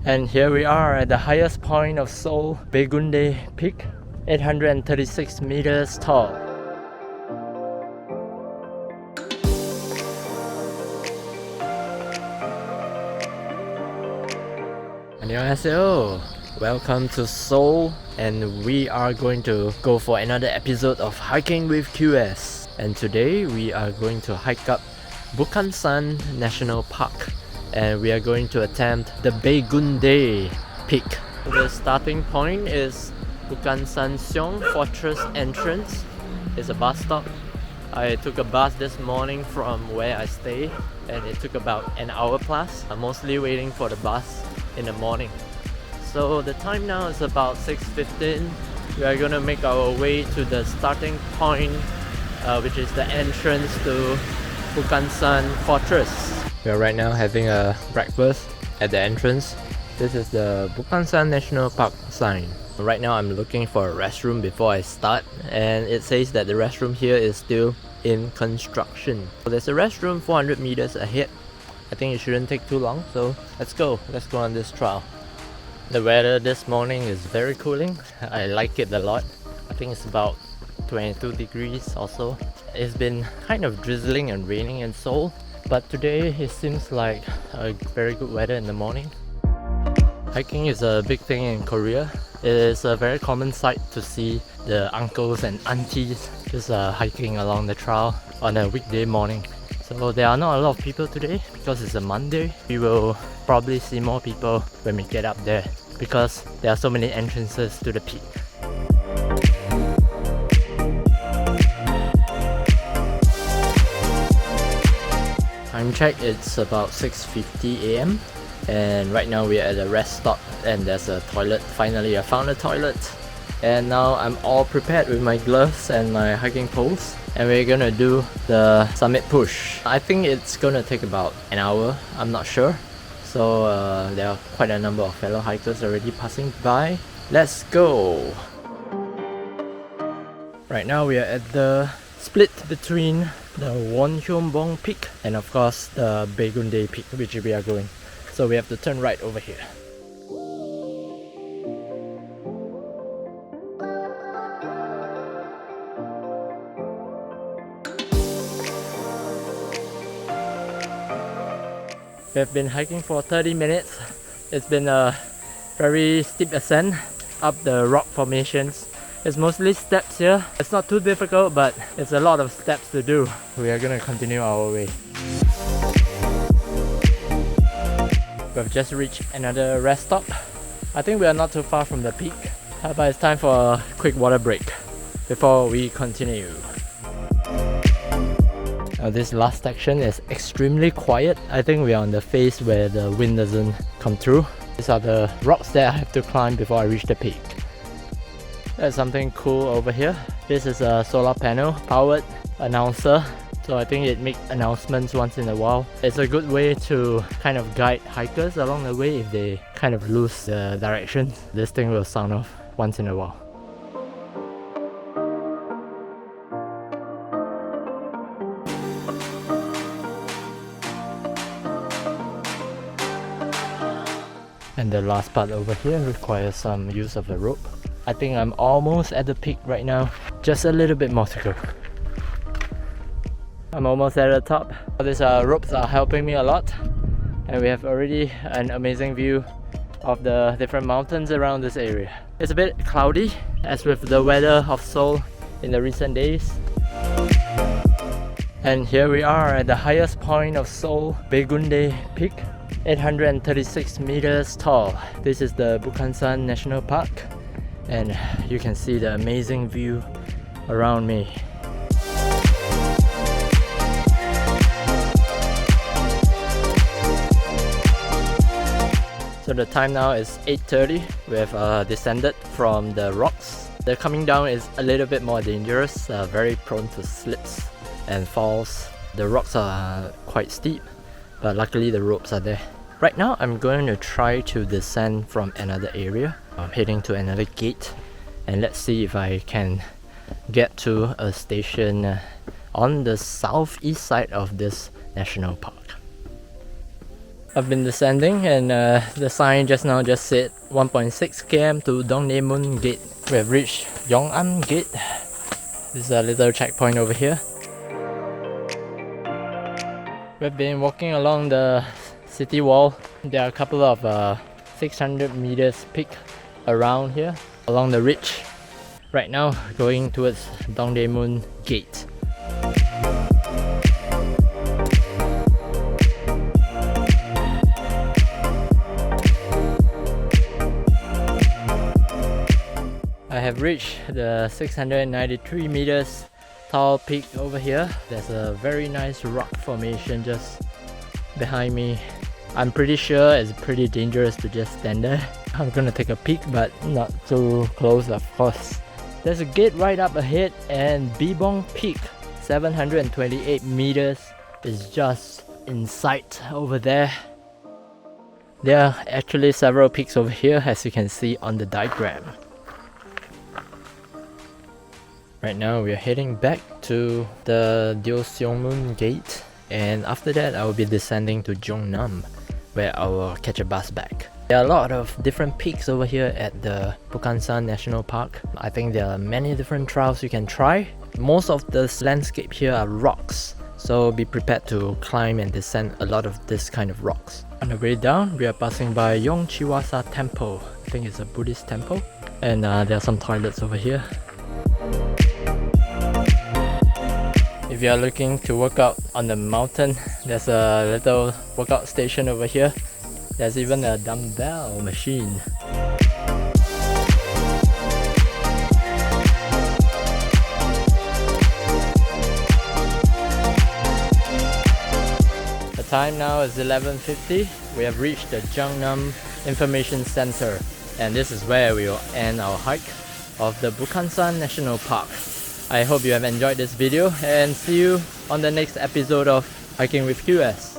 And here we are at the highest point of Seoul, Baegundae Peak, 836 meters tall. 안녕하세요. Welcome to Seoul, and we are going to go for another episode of Hiking with QS. And today we are going to hike up Bukhansan National Park, and we are going to attempt the Baegundae Peak. The starting point is Bukhansan Fortress entrance. It's a bus stop. I took a bus this morning from where I stay, and it took about an hour plus. I'm mostly waiting for the bus in the morning. So the time now is about 6:15. We are gonna make our way to the starting point, which is the entrance to Bukhansan Fortress. We are right now having a breakfast at the entrance. This is the Bukhansan National Park sign. Right now I'm looking for a restroom before I start, and it says that the restroom here is still in construction. So there's a restroom 400 meters ahead. I think it shouldn't take too long, so let's go on this trail. The weather this morning is very cooling. I like it a lot. I think it's about 22 degrees or so. It's been kind of drizzling and raining in Seoul, but today it seems like a very good weather in the morning. Hiking is a big thing in Korea. It is a very common sight to see the uncles and aunties just hiking along the trail on a weekday morning. So there are not a lot of people today because it's a Monday. We will probably see more people when we get up there because there are so many entrances to the peak. Time check, it's about 6:50 AM, and right now we are at a rest stop and there's a toilet. Finally I found a toilet, and now I'm all prepared with my gloves and my hiking poles, and we're gonna do the summit push. I think it's gonna take about an hour, I'm not sure. So there are quite a number of fellow hikers already passing by. Let's go! Right now we are at the split between the Wonhyeonbong Peak and of course the Baegundae Peak, which we are going. So we have to turn right over here. We have been hiking for 30 minutes. It's been a very steep ascent up the rock formations. It's mostly steps here. It's not too difficult, but it's a lot of steps to do. We are gonna continue our way. We've just reached another rest stop. I think we are not too far from the peak, but it's time for a quick water break before we continue. This last section is extremely quiet. I think we are on the face where the wind doesn't come through. These are the rocks that I have to climb before I reach the peak. There's something cool over here. This is a solar panel powered announcer. So I think it makes announcements once in a while. It's a good way to kind of guide hikers along the way if they kind of lose the direction. This thing will sound off once in a while. And the last part over here requires some use of a rope. I think I'm almost at the peak right now. Just a little bit more to go. I'm almost at the top. These ropes are helping me a lot, and we have already an amazing view of the different mountains around this area. It's a bit cloudy, as with the weather of Seoul in the recent days. And here we are at the highest point of Seoul, Baegundae Peak, 836 meters tall. This is the Bukhansan National Park, and you can see the amazing view around me. So the time now is 8:30. We have descended from the rocks. The coming down is a little bit more dangerous, very prone to slips and falls. The rocks are quite steep, but luckily the ropes are there. Right now I'm going to try to descend from another area. I'm heading to another gate, and let's see if I can get to a station on the southeast side of this national park. I've been descending, and the sign just now just said 1.6 km to Dongdaemun Gate. We have reached Yongam Gate. This is a little checkpoint over here. We've been walking along the city wall. There are a couple of 600 meters peak around here along the ridge. Right now, going towards Dongdaemun Gate. I have reached the 693 meters tall peak over here. There's a very nice rock formation just behind me. I'm pretty sure it's pretty dangerous to just stand there. I'm gonna take a peek, but not too close, of course. There's a gate right up ahead, and Bibong Peak, 728 meters, is just in sight over there. There are actually several peaks over here, as you can see on the diagram. Right now we are heading back to the Deoseongmun Gate, and after that I will be descending to Jeonnam, where I will catch a bus back. There are a lot of different peaks over here at the Bukhansan National Park. I think there are many different trails you can try. Most of the landscape here are rocks, so be prepared to climb and descend a lot of this kind of rocks. On the way down, we are passing by Yongchiwasa Temple. I think it's a Buddhist temple, and there are some toilets over here. If you are looking to work out on the mountain, there's a little workout station over here. There's even a dumbbell machine. The time now is 11:50. We have reached the Jeonnam Information Center, and this is where we will end our hike of the Bukhansan National Park. I hope you have enjoyed this video, and see you on the next episode of Hiking with QS.